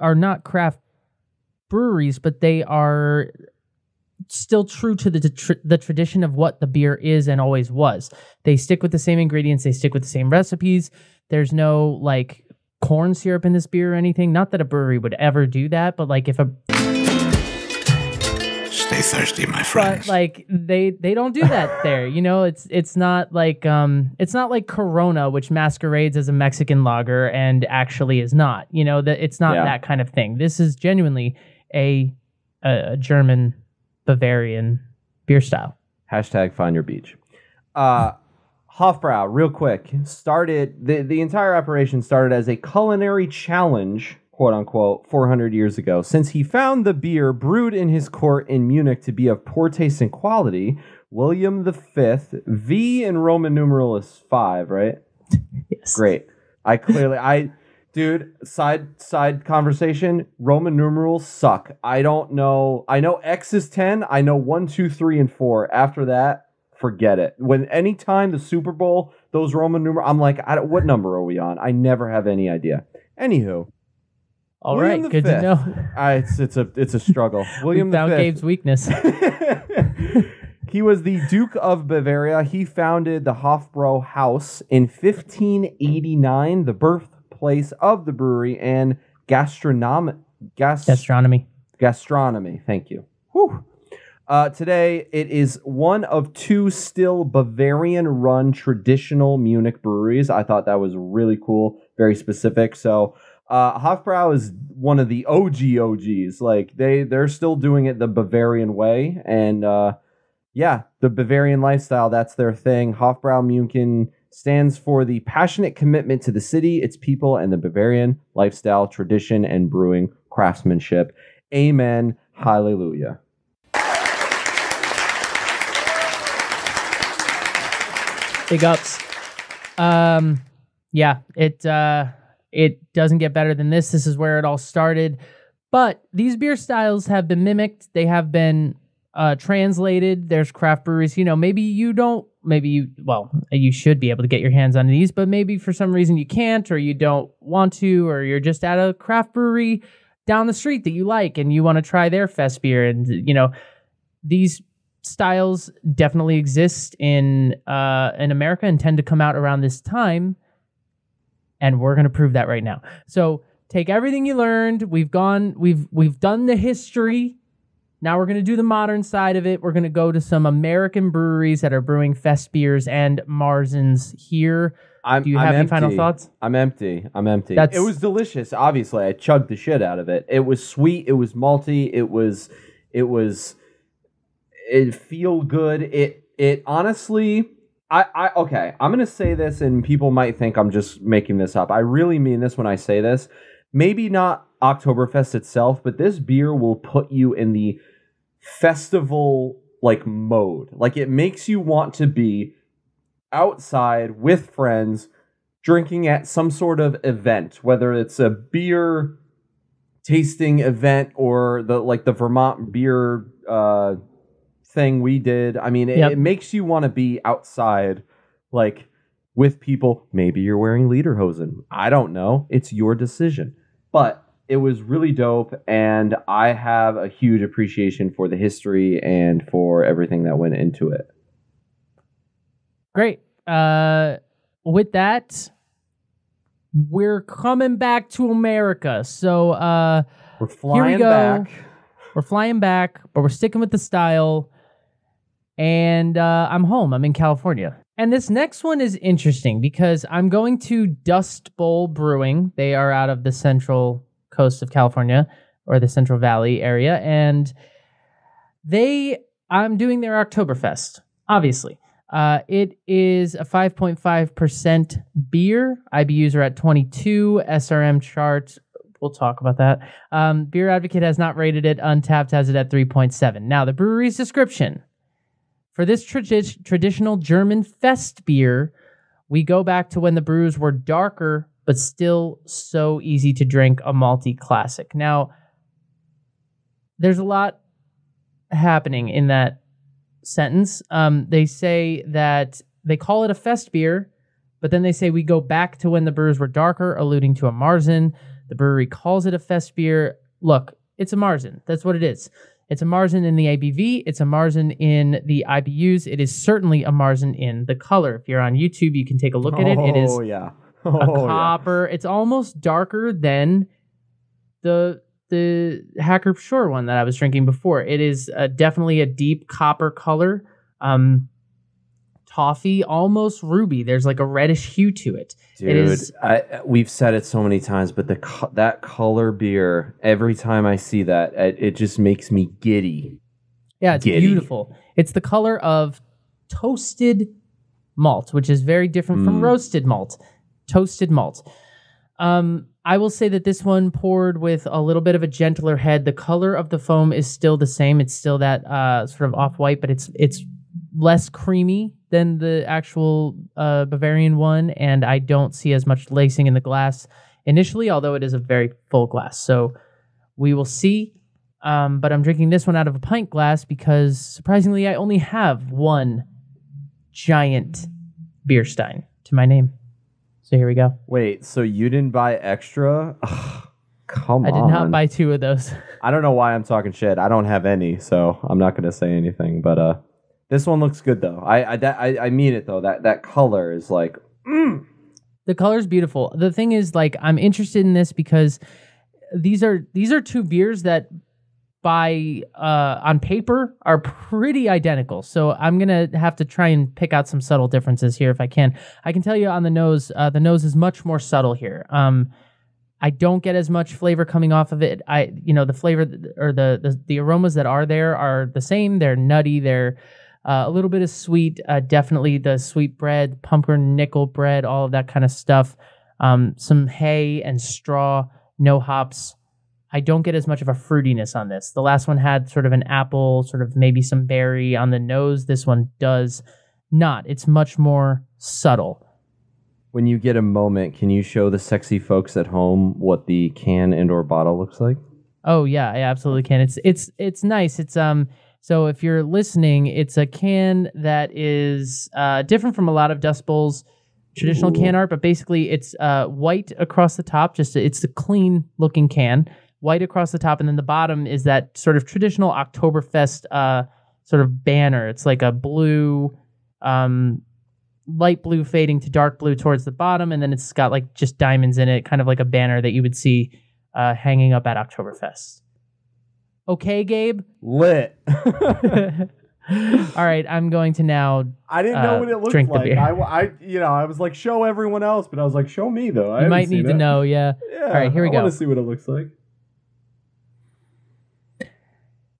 not craft breweries, but they are still true to the tradition of what the beer is and always was. They stick with the same ingredients, they stick with the same recipes. There's no like corn syrup in this beer or anything. Not that a brewery would ever do that, but like if a stay thirsty, my friends. But like they don't do that there. You know, it's not like Corona, which masquerades as a Mexican lager and actually is not. You know, that it's not that kind of thing. This is genuinely a German Bavarian beer style. Hashtag find your beach. Hofbräu, real quick, started the entire operation started as a culinary challenge, quote unquote, 400 years ago. Since he found the beer brewed in his court in Munich to be of poor taste and quality, William V in Roman numeral is 5, right? Yes. Great. Dude, side conversation, Roman numerals suck. I don't know. I know X is 10. I know 1, 2, 3, and 4. After that, forget it. Anytime the Super Bowl, those Roman numerals, I'm like, what number are we on? I never have any idea. Anywho. All right, good to know. It's a struggle. William we found V. Gabe's weakness. He was the Duke of Bavaria. He founded the Hofbräu House in 1589, the birthplace of the brewery and gastronomy. Thank you. Whew. Today, it is one of 2 still Bavarian-run traditional Munich breweries. I thought that was really cool, very specific. So, Hofbräu is one of the OGs. Like they're still doing it the Bavarian way, and the Bavarian lifestyle, that's their thing. Hofbräu München stands for the passionate commitment to the city, its people, and the Bavarian lifestyle, tradition, and brewing craftsmanship. Amen. Hallelujah. Big ups. It doesn't get better than this. This is where it all started. But these beer styles have been mimicked. They have been translated. There's craft breweries. You know, you should be able to get your hands on these, but maybe for some reason you can't, or you don't want to, or you're just at a craft brewery down the street that you like and you want to try their fest beer. And, you know, these styles definitely exist in America and tend to come out around this time. And we're going to prove that right now. So take everything you learned. We've done the history. Now we're going to do the modern side of it. We're going to go to some American breweries that are brewing fest beers and Marzens here. Do you have any final thoughts? I'm empty. It was delicious. Obviously, I chugged the shit out of it. It was sweet. It was malty. It feel good. It honestly, okay. I'm gonna say this, and people might think I'm just making this up. I really mean this when I say this. Maybe not Oktoberfest itself, but this beer will put you in the festival like mode. Like it makes you want to be outside with friends drinking at some sort of event, whether it's a beer tasting event or the Vermont beer thing we did. I mean, it makes you want to be outside like with people. Maybe you're wearing Lederhosen. I don't know. It's your decision. But it was really dope, and I have a huge appreciation for the history and for everything that went into it. Great. With that, we're coming back to America. So we're flying here we go. back. We're flying back, but we're sticking with the style. And I'm home. I'm in California. And this next one is interesting because I'm going to Dust Bowl Brewing. They are out of the central coast of California, or the Central Valley area, and I'm doing their Oktoberfest, obviously. It is a 5.5% beer. IBUs are at 22. SRM chart, we'll talk about that. Beer Advocate has not rated it. Untapped has it at 3.7. Now, the brewery's description. For this traditional German fest beer, we go back to when the brews were darker, but still so easy to drink, a malty classic. Now, there's a lot happening in that sentence. They say that they call it a fest beer, but then they say we go back to when the brews were darker, alluding to a Marzen. The brewery calls it a fest beer. Look, it's a Marzen. That's what it is. It's a Marzen in the ABV. It's a Marzen in the IBUs. It is certainly a Marzen in the color. If you're on YouTube, you can take a look at it. It is a copper. Yeah. It's almost darker than the Hacker-Pschorr one that I was drinking before. It is definitely a deep copper color. Toffee, almost ruby. There's like a reddish hue to it. Dude, we've said it so many times, but that color beer, every time I see that, it just makes me giddy. Yeah, it's beautiful. It's the color of toasted malt, which is very different from roasted malt. Toasted malt. I will say that this one poured with a little bit of a gentler head. The color of the foam is still the same. It's still that sort of off-white, but it's less creamy than the actual Bavarian one, and I don't see as much lacing in the glass initially, although it is a very full glass. So we will see, but I'm drinking this one out of a pint glass because, surprisingly, I only have one giant beer stein to my name. So here we go. Wait, so you didn't buy extra? Ugh, come on. I did not buy two of those. I don't know why I'm talking shit. I don't have any, so I'm not going to say anything, but this one looks good though. I mean it though. That color is like, The color's beautiful. The thing is, like, I'm interested in this because these are two beers that on paper are pretty identical. So I'm gonna have to try and pick out some subtle differences here if I can. I can tell you on the nose is much more subtle here. I don't get as much flavor coming off of it. The flavor or the aromas that are there are the same. They're nutty. They're a little bit of sweet, definitely the sweet bread, pumpernickel bread, all of that kind of stuff. Some hay and straw, no hops. I don't get as much of a fruitiness on this. The last one had sort of an apple, sort of maybe some berry on the nose. This one does not. It's much more subtle. When you get a moment, can you show the sexy folks at home what the can and or bottle looks like? Oh yeah, I absolutely can. It's nice. It's so if you're listening, it's a can that is different from a lot of Dust Bowl's traditional can art, but basically it's white across the top. It's a clean looking can, white across the top, and then the bottom is that sort of traditional Oktoberfest sort of banner. It's like a blue, light blue fading to dark blue towards the bottom, and then it's got like just diamonds in it, kind of like a banner that you would see hanging up at Oktoberfest. Okay, Gabe? Lit. All right, I'm going to now. I didn't know what it looked drink the like. beer. I was like, show everyone else, but I was like, show me though. You might need to know. Yeah. Yeah. All right, here we go. I want to see what it looks like.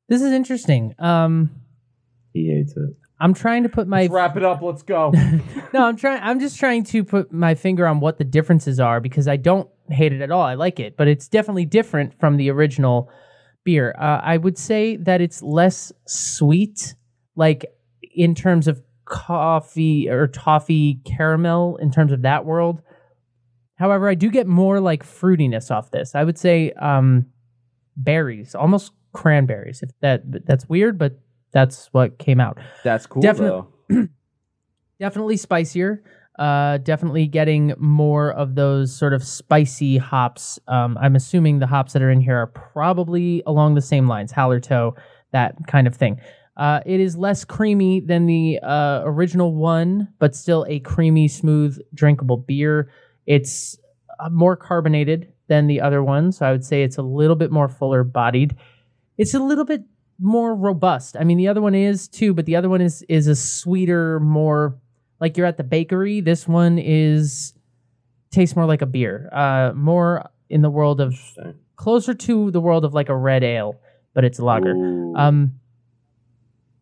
This is interesting. He hates it. I'm trying to put my. Let's wrap it up. Let's go. No, I'm just trying to put my finger on what the differences are because I don't hate it at all. I like it, but it's definitely different from the original beer. I would say that it's less sweet, like in terms of coffee or toffee caramel, in terms of that world. However, I do get more like fruitiness off this. I would say berries, almost cranberries. If that's weird, but that's what came out. That's cool, though. Definitely spicier. Definitely getting more of those sort of spicy hops. I'm assuming the hops that are in here are probably along the same lines, Hallertau, that kind of thing. It is less creamy than the original one, but still a creamy, smooth, drinkable beer. It's more carbonated than the other one, so I would say it's a little bit more fuller bodied. It's a little bit more robust. I mean, the other one is too, but the other one is a sweeter, more like you're at the bakery. This one tastes more like a beer, more in the world of closer to the world of like a red ale, but it's a lager. Ooh.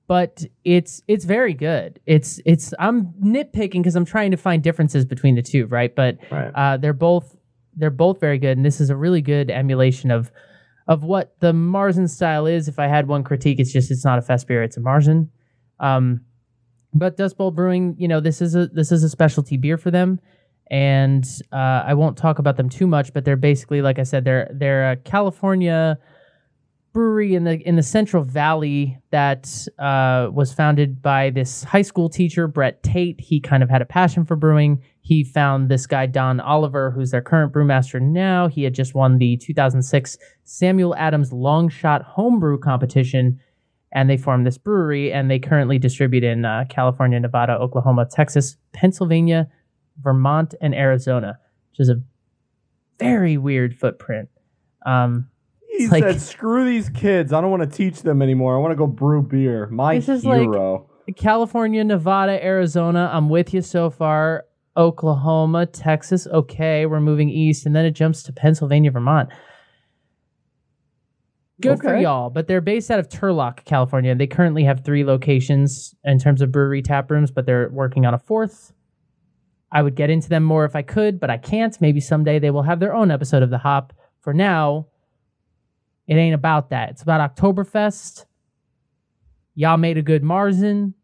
But it's very good. I'm nitpicking because I'm trying to find differences between the two, right? But Right. They're both very good, and this is a really good emulation of what the Märzen style is. If I had one critique, it's not a fest beer, it's a Märzen. But Dust Bowl Brewing, this is a specialty beer for them, and I won't talk about them too much. But they're basically, like I said, they're a California brewery in the Central Valley that was founded by this high school teacher, Brett Tate. He kind of had a passion for brewing. He found this guy, Don Oliver, who's their current brewmaster now. He had just won the 2006 Samuel Adams Long Shot Homebrew competition, and they formed this brewery, and they currently distribute in California, Nevada, Oklahoma, Texas, Pennsylvania, Vermont, and Arizona, which is a very weird footprint. He said, screw these kids. I don't want to teach them anymore. I want to go brew beer. My hero. Like California, Nevada, Arizona, I'm with you so far. Oklahoma, Texas, okay, we're moving east, and then it jumps to Pennsylvania, Vermont. Good for y'all, but they're based out of Turlock, California. They currently have 3 locations in terms of brewery tap rooms, but they're working on a 4th. I would get into them more if I could, but I can't. Maybe someday they will have their own episode of The Hop. For now, it ain't about that. It's about Oktoberfest. Y'all made a good Märzen.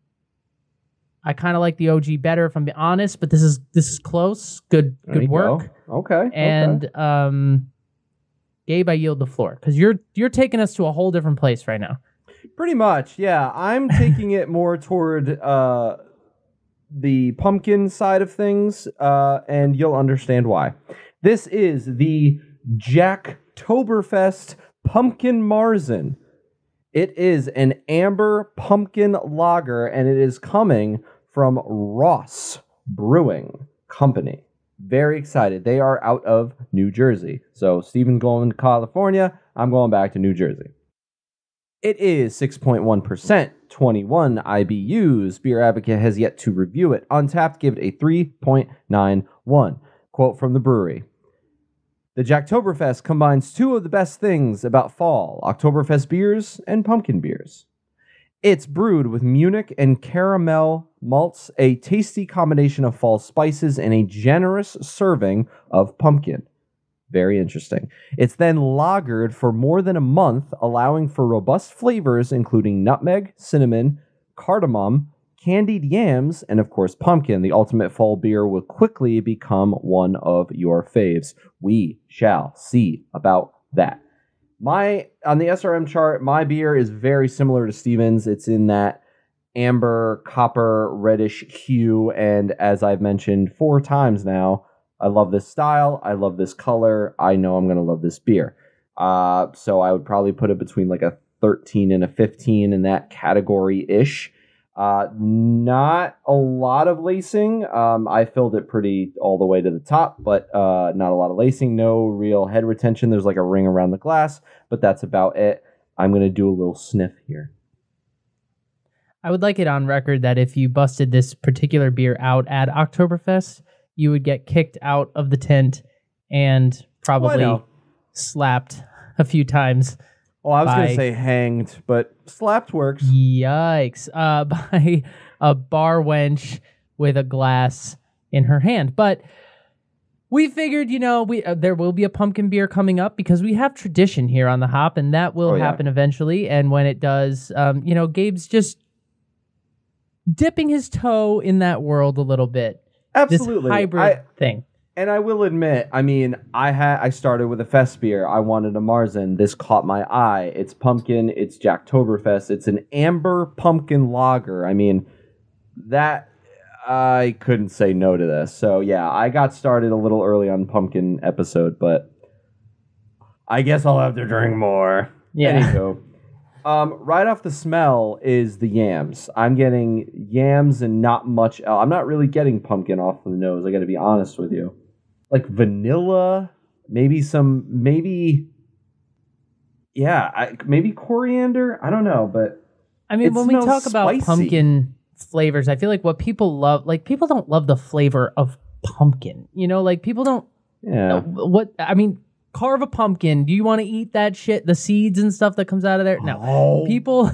I kind of like the OG better, if I'm being honest, but this is close. Good work. Go. Okay. And Gabe, I yield the floor because you're taking us to a whole different place right now. Pretty much, yeah. I'm taking it more toward the pumpkin side of things, and you'll understand why. This is the Jacktoberfest Pumpkin Märzen. It is an amber pumpkin lager, and it is coming from Ross Brewing Company. Very excited. They are out of New Jersey. So Steven's going to California. I'm going back to New Jersey. It is 6.1%, 21 IBUs. Beer Advocate has yet to review it. Untapped give it a 3.91. Quote from the brewery. The Jacktoberfest combines 2 of the best things about fall, Oktoberfest beers and pumpkin beers. It's brewed with Munich and caramel malts, a tasty combination of fall spices, and a generous serving of pumpkin. Very interesting. It's then lagered for more than a month, allowing for robust flavors including nutmeg, cinnamon, cardamom, candied yams, and of course pumpkin. The ultimate fall beer will quickly become one of your faves. We shall see about that. On the SRM chart, my beer is very similar to Steven's. It's in that amber, copper, reddish hue, and as I've mentioned 4 times now, I love this style. I love this color. I know I'm going to love this beer. So I would probably put it between like a 13 and a 15 in that category-ish. Not a lot of lacing. I filled it pretty all the way to the top, but not a lot of lacing. No real head retention. There's like a ring around the glass, but that's about it. I'm going to do a little sniff here. I would like it on record that if you busted this particular beer out at Oktoberfest, you would get kicked out of the tent and probably slapped a few times. Oh, I was going to say hanged, but slapped works. Yikes. By a bar wench with a glass in her hand. But we figured, there will be a pumpkin beer coming up because we have tradition here on the Hop, and that will happen eventually. And when it does, Gabe's just dipping his toe in that world a little bit. Absolutely. This hybrid thing. And I will admit, I started with a fest beer. I wanted a Marzen. This caught my eye. It's pumpkin. It's Jacktoberfest. It's an amber pumpkin lager. That I couldn't say no to this. So yeah, I got started a little early on pumpkin episode, but I guess I'll have to drink more. Yeah. Anywho. Right off the smell is the yams. I'm getting yams and not much else. I'm not really getting pumpkin off the nose. I got to be honest with you. Like vanilla, maybe coriander. I don't know, but when we talk about pumpkin flavors, I feel like what people love, people don't love the flavor of pumpkin. People don't. Yeah. Carve a pumpkin. Do you want to eat that shit? The seeds and stuff that comes out of there? No. Oh. People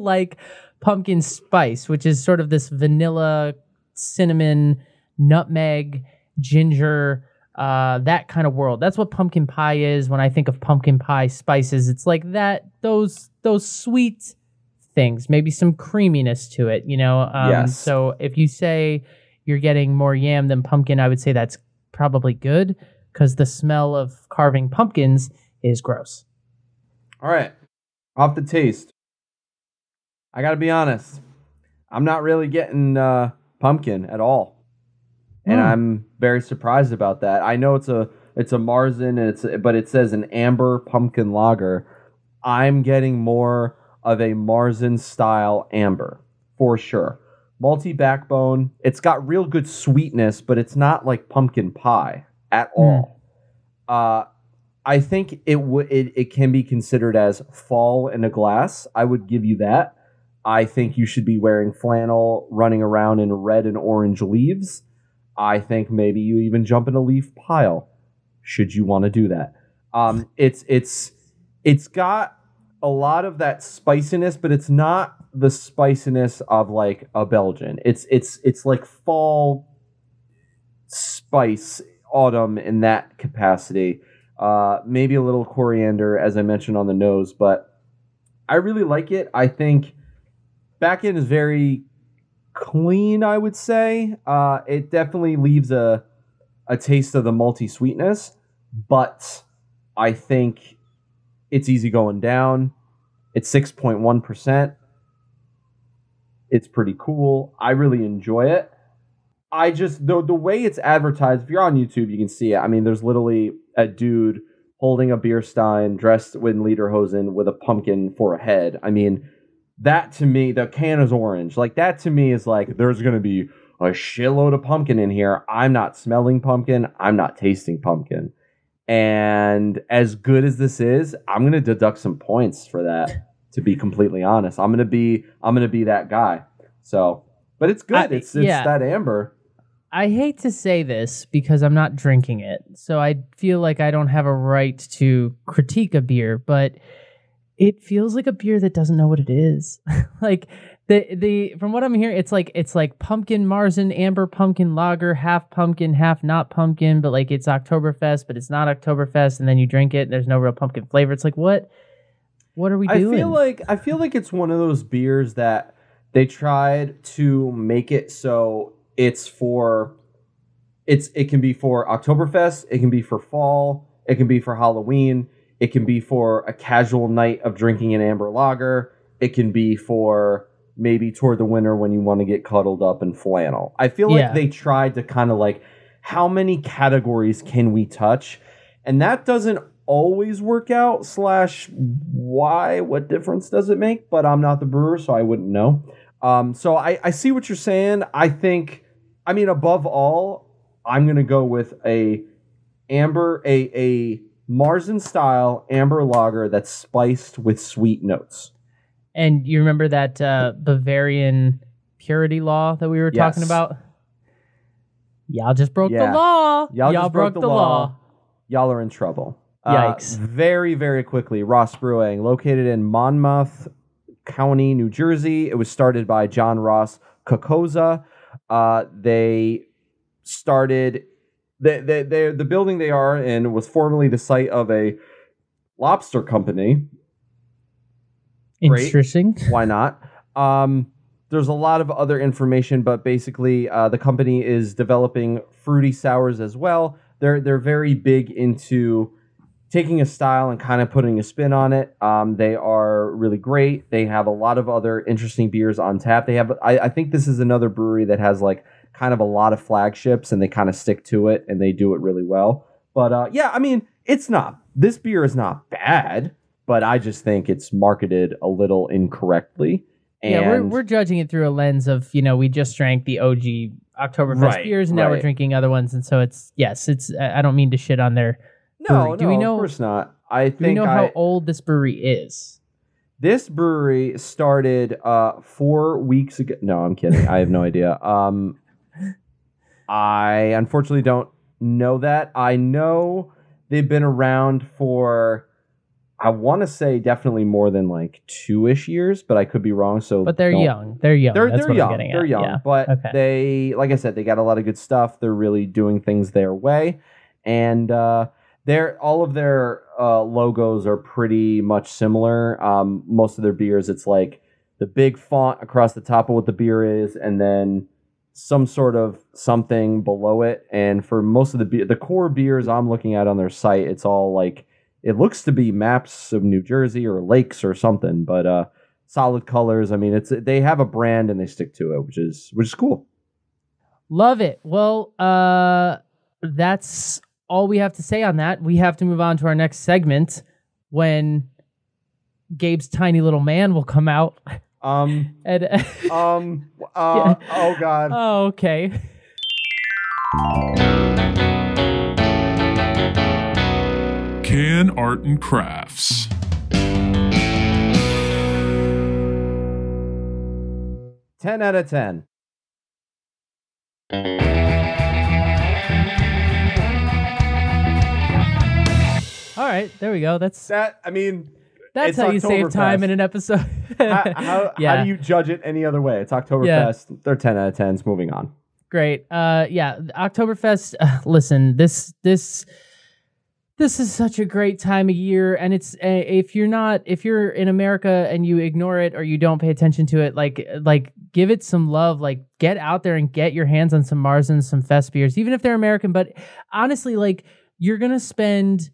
like pumpkin spice, which is sort of this vanilla, cinnamon, nutmeg, ginger, that kind of world. That's what pumpkin pie is. When I think of pumpkin pie spices, it's like that. Those sweet things, maybe some creaminess to it. Yes. So if you say you're getting more yam than pumpkin, I would say that's probably good. Because the smell of carving pumpkins is gross. All right. Off the taste. I got to be honest. I'm not really getting pumpkin at all. And I'm very surprised about that. I know it's a Marzen, but it says an amber pumpkin lager. I'm getting more of a Marzen style amber, for sure. Malty backbone. It's got real good sweetness, but it's not like pumpkin pie at all. I think it can be considered as fall in a glass. I would give you that. I think you should be wearing flannel, running around in red and orange leaves. I think maybe you even jump in a leaf pile, should you want to do that. It's got a lot of that spiciness, but it's not the spiciness of like a Belgian. It's like fall spice, autumn in that capacity. Maybe a little coriander, as I mentioned, on the nose, but I really like it. I think back end is very clean, I would say. It definitely leaves a taste of the malty sweetness, but I think it's easy going down. It's 6.1%. It's pretty cool. I really enjoy it. I just, the way it's advertised, if you're on YouTube, you can see it. There's literally a dude holding a beer stein dressed with Lederhosen with a pumpkin for a head. That to me, the can is orange. Like, that to me is like, there's going to be a shitload of pumpkin in here. I'm not smelling pumpkin. I'm not tasting pumpkin. And as good as this is, I'm going to deduct some points for that, to be completely honest. I'm going to be that guy. So, but it's good. It's that amber. I hate to say this because I'm not drinking it, so I feel like I don't have a right to critique a beer, but it feels like a beer that doesn't know what it is. Like the from what I'm hearing, it's like pumpkin Marzen, amber pumpkin lager, half pumpkin, half not pumpkin, but like it's Oktoberfest, but it's not Oktoberfest, and then you drink it and there's no real pumpkin flavor. It's like what are we doing? I feel like it's one of those beers that they tried to make it so it can be for Oktoberfest, it can be for fall, it can be for Halloween, it can be for a casual night of drinking an amber lager, it can be for maybe toward the winter when you want to get cuddled up in flannel. I feel like they tried to kind of like, how many categories can we touch? And that doesn't always work out, what difference does it make? But I'm not the brewer, so I wouldn't know. So I see what you're saying. I think, above all, I'm going to go with a Marzen style amber lager that's spiced with sweet notes. And you remember that Bavarian purity law that we were talking about? Y'all just broke the law. Y'all just broke the law. Y'all are in trouble. Yikes. Very, very quickly, Ross Brewing, located in Monmouth County, New Jersey. It was started by John Ross Kokoza. They started... The building they are in was formerly the site of a lobster company. Interesting. Great. Why not? There's a lot of other information, but basically the company is developing fruity sours as well. They're very big into taking a style and kind of putting a spin on it. They are really great. They have a lot of other interesting beers on tap. They have, I think this is another brewery that has like kind of a lot of flagships and they kind of stick to it and they do it really well. But yeah, I mean, this beer is not bad, but I just think it's marketed a little incorrectly. And yeah, we're judging it through a lens of, we just drank the OG Oktoberfest beers and now we're drinking other ones. And so I don't mean to shit on their brewery. Do we know, of course not. Do we know how old this brewery is? This brewery started 4 weeks ago. No, I'm kidding. I have no idea. I unfortunately don't know that. I know they've been around for, I want to say definitely more than like 2-ish years, but I could be wrong. But they're young. They're young. They're young. They're young. Yeah. But they, like I said, they got a lot of good stuff. They're really doing things their way. And all of their logos are pretty much similar. Most of their beers, it's like the big font across the top of what the beer is, and then some sort of something below it. And for most of the core beers I'm looking at on their site, it's all like, it looks to be maps of New Jersey or lakes or something, but solid colors. I mean, they have a brand and they stick to it, which is cool. Love it. Well, that's all we have to say on that. We have to move on to our next segment when Gabe's tiny little man will come out. Oh God. Oh, okay. Can Art and Crafts. 10 out of 10. All right, there we go. That's how you save time in an episode. How do you judge it any other way? It's Oktoberfest. Yeah. They're 10 out of 10s. Moving on. Great. Oktoberfest. Listen, this is such a great time of year, and it's if you're in America and you ignore it or you don't pay attention to it, like give it some love. Like get out there and get your hands on some Marzens, some Fest beers, even if they're American. But honestly, like you're gonna spend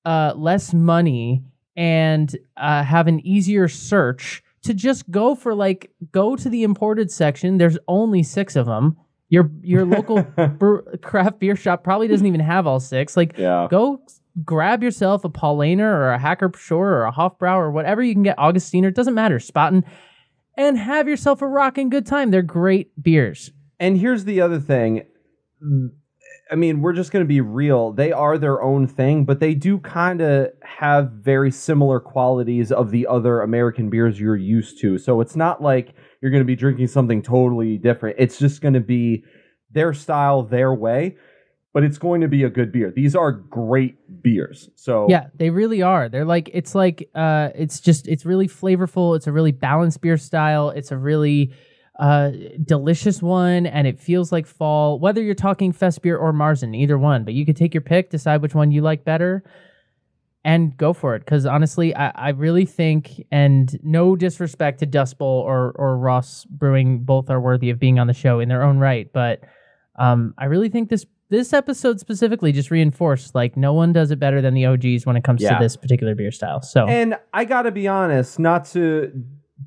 less money and have an easier search to just go to the imported section. There's only 6 of them. Your local craft beer shop probably doesn't even have all 6. Go grab yourself a Paulaner or a Hacker-Pschorr or a Hofbräu or whatever you can get, Augustiner, it doesn't matter, Spaten, and have yourself a rocking good time. They're great beers. And here's the other thing. I mean, we're just going to be real. They are their own thing, but they do kind of have very similar qualities of the other American beers you're used to. So it's not like you're going to be drinking something totally different. It's just going to be their style, their way, but it's going to be a good beer. These are great beers. So yeah, they really are. They're like, it's really flavorful. It's a really balanced beer style. It's a really delicious one, and it feels like fall, whether you're talking Fest beer or Marzen, either one, but you could take your pick, decide which one you like better, and go for it. Because honestly, I really think, and no disrespect to Dust Bowl or Ross Brewing, both are worthy of being on the show in their own right, but I really think this episode specifically just reinforced, like, no one does it better than the OGs when it comes to this particular beer style. So, and I gotta be honest, not to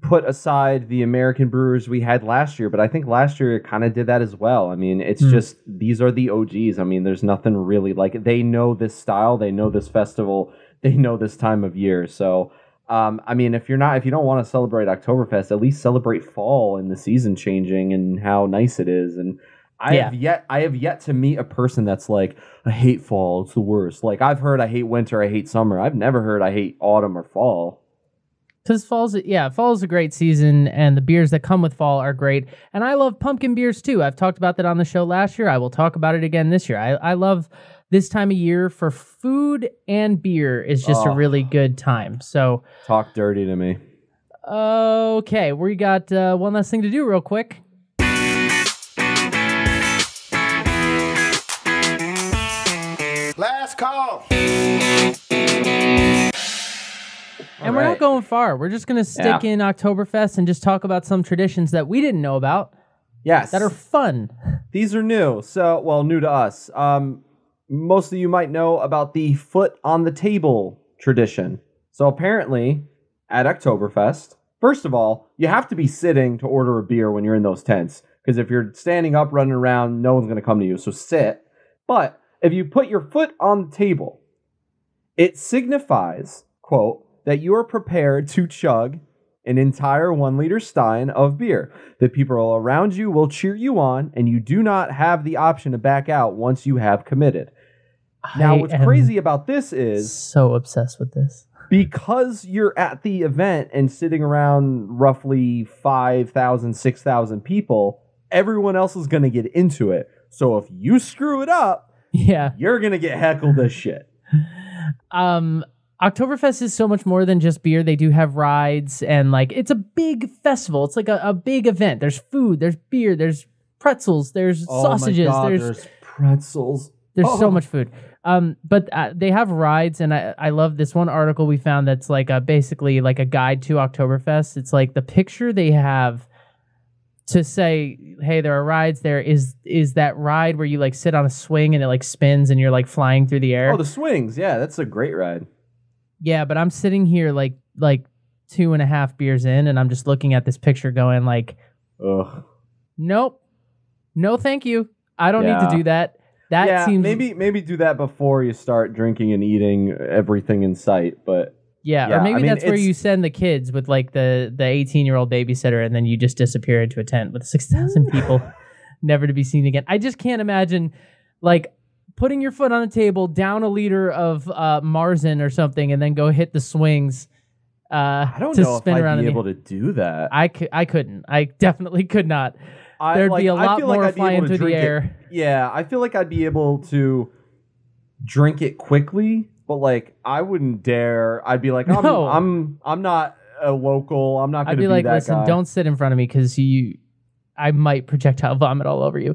put aside the American brewers we had last year, but I think last year it kind of did that as well. I mean, it's just, these are the OGs. I mean, there's nothing really like it. They know this style, they know this festival, they know this time of year. So, I mean, if you don't want to celebrate Oktoberfest, at least celebrate fall and the season changing and how nice it is. And I have yet to meet a person that's like, I hate fall, it's the worst. Like, I've heard I hate winter, I hate summer. I've never heard I hate autumn or fall. Because fall's a great season, and the beers that come with fall are great. And I love pumpkin beers too. I've talked about that on the show last year. I will talk about it again this year. I love this time of year for food, and beer is just a really good time. So talk dirty to me. Okay, we got one last thing to do real quick. Last call. And we're not going far. We're just going to stick in Oktoberfest and just talk about some traditions that we didn't know about. Yes. That are fun. These are new. New to us. Most of you might know about the foot on the table tradition. So apparently, at Oktoberfest, first of all, you have to be sitting to order a beer when you're in those tents. Because if you're standing up, running around, no one's going to come to you. So sit. But if you put your foot on the table, it signifies, quote, that you are prepared to chug an entire 1 liter stein of beer. The people around you will cheer you on, and you do not have the option to back out once you have committed. Now, what's crazy about this is... so obsessed with this. Because you're at the event and sitting around roughly 5,000, 6,000 people, everyone else is going to get into it. So if you screw it up, you're going to get heckled as shit. Oktoberfest is so much more than just beer. They do have rides, and like it's a big festival. It's like a big event. There's food, there's beer, there's pretzels, there's sausages, my God, there's pretzels. There's so much food. But they have rides, and I love this one article we found that's like basically like a guide to Oktoberfest. It's like the picture they have to say, hey, there are rides. There is that ride where you like sit on a swing and it like spins and you're like flying through the air. Oh, the swings. Yeah, that's a great ride. Yeah, but I'm sitting here like 2.5 beers in, and I'm just looking at this picture going like, ugh. Nope. No, thank you. I don't need to do that. That seems... maybe do that before you start drinking and eating everything in sight, but... Yeah, or maybe that's where you send the kids with like the 18-year-old babysitter, and then you just disappear into a tent with 6,000 people, never to be seen again. I just can't imagine like putting your foot on the table, down a liter of Marzen or something, and then go hit the swings. I don't know if I'd be able to do that. I couldn't. I definitely could not. There'd be a lot more flying through the air. Yeah, I feel like I'd be able to drink it quickly, but like I wouldn't dare. I'd be like, I'm not a local. I'm not going to be like, that listen, guy. don't sit in front of me because I might projectile vomit all over you.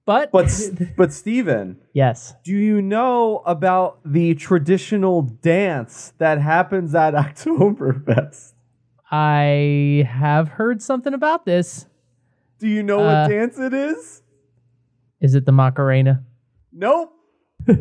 But Steven, yes. Do you know about the traditional dance that happens at Oktoberfest? I have heard something about this. Do you know what dance it is? Is it the Macarena? Nope. They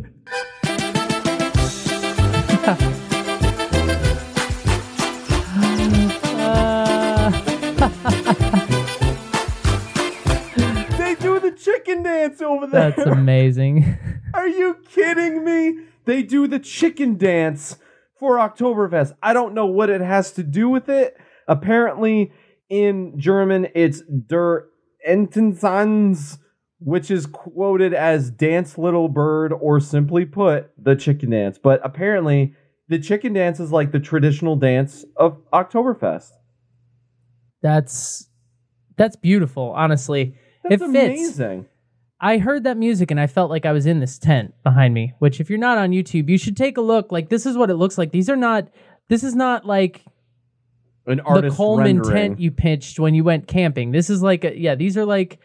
do the chicken dance over there. That's amazing. Are you kidding me? They do the chicken dance for Oktoberfest. I don't know what it has to do with it. Apparently, in German, it's Der Ententanz, which is quoted as dance little bird, or simply put, the chicken dance. But apparently, the chicken dance is like the traditional dance of Oktoberfest. That's beautiful, honestly. That's it fits. Amazing. I heard that music and I felt like I was in this tent behind me, which if you're not on YouTube, you should take a look. Like, this is what it looks like. This is not like an artist the Coleman rendering tent you pitched when you went camping. This is like these are like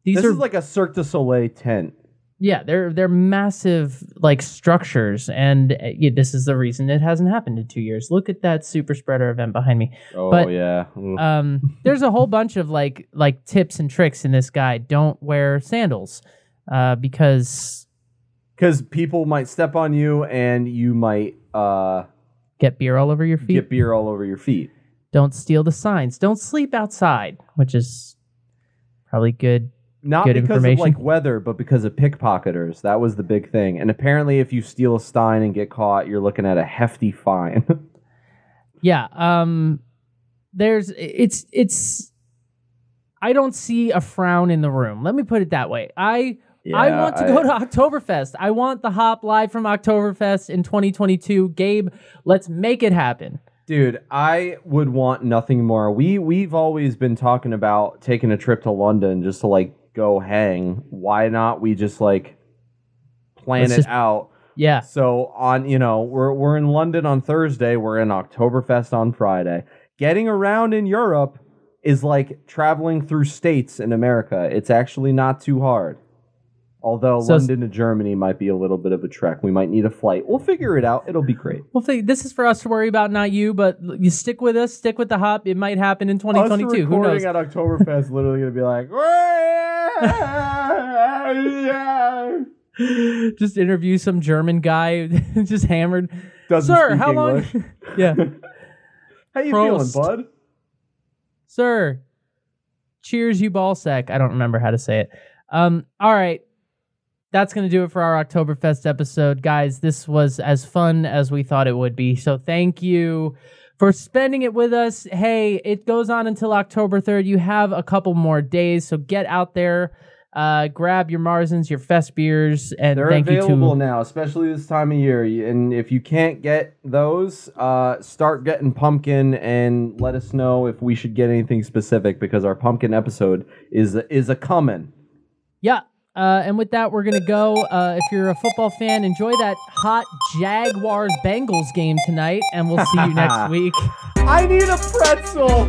This is like a Cirque du Soleil tent. Yeah, they're massive like structures, and this is the reason it hasn't happened in 2 years. Look at that super spreader event behind me. Oh, but, yeah. There's a whole bunch of like tips and tricks in this guide. Don't wear sandals because people might step on you and you might get beer all over your feet. Don't steal the signs. Don't sleep outside, which is probably good. Not good because of like weather, but because of pickpocketers. That was the big thing. And apparently if you steal a stein and get caught, you're looking at a hefty fine. Yeah. I don't see a frown in the room. Let me put it that way. I want to go to Oktoberfest. I want the hop live from Oktoberfest in 2022. Gabe, let's make it happen. Dude, I would want nothing more. We've always been talking about taking a trip to London just to like go hang. Why not we just like plan it out? Yeah. So on, we're in London on Thursday. We're in Oktoberfest on Friday. Getting around in Europe is like traveling through states in America. It's actually not too hard. Although London to Germany might be a little bit of a trek. We might need a flight. We'll figure it out. It'll be great. This is for us to worry about, not you, but you stick with us. Stick with the hop. It might happen in 2022. Who knows? At Oktoberfest literally going to be like... Just interview some German guy just hammered. Doesn't Sir, speak how English. long? Yeah. How you Prost. feeling, bud? Sir, cheers, you ballsack. I don't remember how to say it. All right. That's going to do it for our Oktoberfest episode. Guys, this was as fun as we thought it would be. So thank you for spending it with us. Hey, it goes on until October 3rd. You have a couple more days, so get out there. Grab your Marzens, your Fest beers, and they're thank you to... They're available now, especially this time of year. And if you can't get those, start getting pumpkin and let us know if we should get anything specific, because our pumpkin episode is a coming. Yeah. And with that, we're going to go. If you're a football fan, enjoy that hot Jaguars-Bengals game tonight, and we'll see you next week. I need a pretzel.